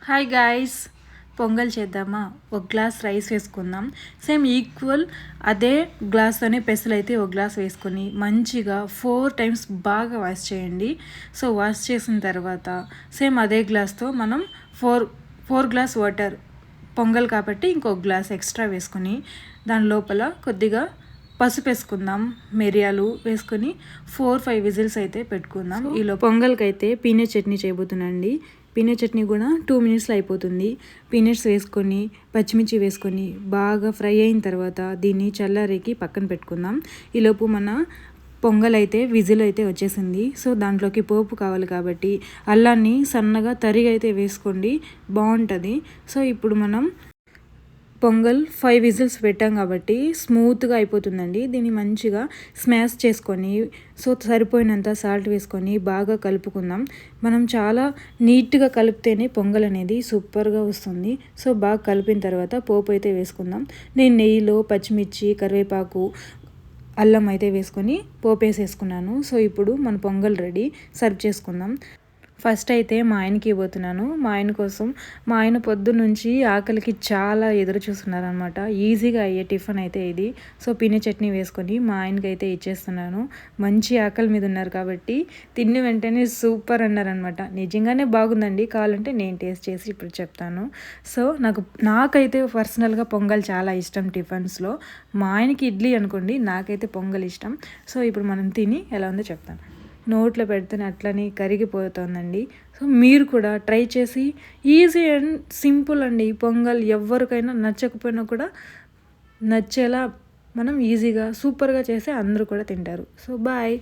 Hi guys, pongal చేద్దామా? ఒక glass rice వేసుకుందాం. సేమ్ ఈక్వల్ అదే గ్లాస్తోనే పెసలు అయితే ఒక గ్లాస్ వేసుకొని మంచిగా 4 టైమ్స్ బాగా వాష్ చేయండి. సో వాష్ చేసిన తర్వాత సేమ్ అదే గ్లాస్తో మనం ఫోర్ గ్లాస్ వాటర్, పొంగల్ కాబట్టి ఇంకొక గ్లాస్ ఎక్స్ట్రా వేసుకొని దాని లోపల కొద్దిగా పసుపు వేసుకుందాం, మిరియాలు వేసుకొని 4-5 విజిల్స్ అయితే పెట్టుకుందాం. ఈలో పొంగల్కి అయితే పీనట్ చట్నీ చేయబోతున్నాండి. పీనట్ చట్నీ కూడా 2 మినిట్స్లో అయిపోతుంది. పీనట్స్ వేసుకొని పచ్చిమిర్చి వేసుకొని బాగా ఫ్రై అయిన తర్వాత దీన్ని చల్లారేకి పక్కన పెట్టుకుందాం. ఈలోపు మన పొంగల్ అయితే విజిల్ అయితే వచ్చేసింది. సో దాంట్లోకి పోపు కావాలి కాబట్టి అల్లాన్ని సన్నగా తరిగి అయితే వేసుకోండి, బాగుంటుంది. సో ఇప్పుడు మనం పొంగల్ 5 విజిల్స్ పెట్టాం కాబట్టి స్మూత్గా అయిపోతుందండి. దీన్ని మంచిగా స్మాష్ చేసుకొని సో సరిపోయినంత సాల్ట్ వేసుకొని బాగా కలుపుకుందాం. మనం చాలా నీట్గా కలిపితేనే పొంగల్ అనేది సూపర్గా వస్తుంది. సో బాగా కలిపిన తర్వాత పోపు అయితే వేసుకుందాం. నేను నెయ్యిలో పచ్చిమిర్చి, కరివేపాకు, అల్లం అయితే వేసుకొని పోపు వేసేసుకున్నాను. సో ఇప్పుడు మన పొంగల్ రెడీ, సర్వ్ చేసుకుందాం. ఫస్ట్ అయితే మా ఆయనకి ఇవ్వబోతున్నాను. మా ఆయన కోసం, మా ఆయన పొద్దున్నుంచి ఆకలికి చాలా ఎదురు చూస్తున్నారనమాట. ఈజీగా అయ్యే టిఫిన్ అయితే ఇది. సో పీనట్ చట్నీ వేసుకొని మా ఆయనకి అయితే ఇచ్చేస్తున్నాను. మంచి ఆకలి మీద ఉన్నారు కాబట్టి తిన్న వెంటనే సూపర్ అన్నారనమాట. నిజంగానే బాగుందండి. కావాలంటే నేను టేస్ట్ చేసి ఇప్పుడు చెప్తాను. సో నాకైతే పర్సనల్గా పొంగల్ చాలా ఇష్టం టిఫిన్స్లో. మా ఆయనకి ఇడ్లీ అనుకోండి, నాకైతే పొంగల్ ఇష్టం. సో ఇప్పుడు మనం తిని ఎలా ఉందో చెప్తాను. నోట్లో పెడితేనే అట్లనే కరిగిపోతుందండి. సో మీరు కూడా ట్రై చేసి, ఈజీ అండ్ సింపుల్ అండి. పొంగల్ ఎవరికైనా నచ్చకపోయినా కూడా నచ్చేలా మనం ఈజీగా సూపర్గా చేస్తే అందరూ కూడా తింటారు. So bye.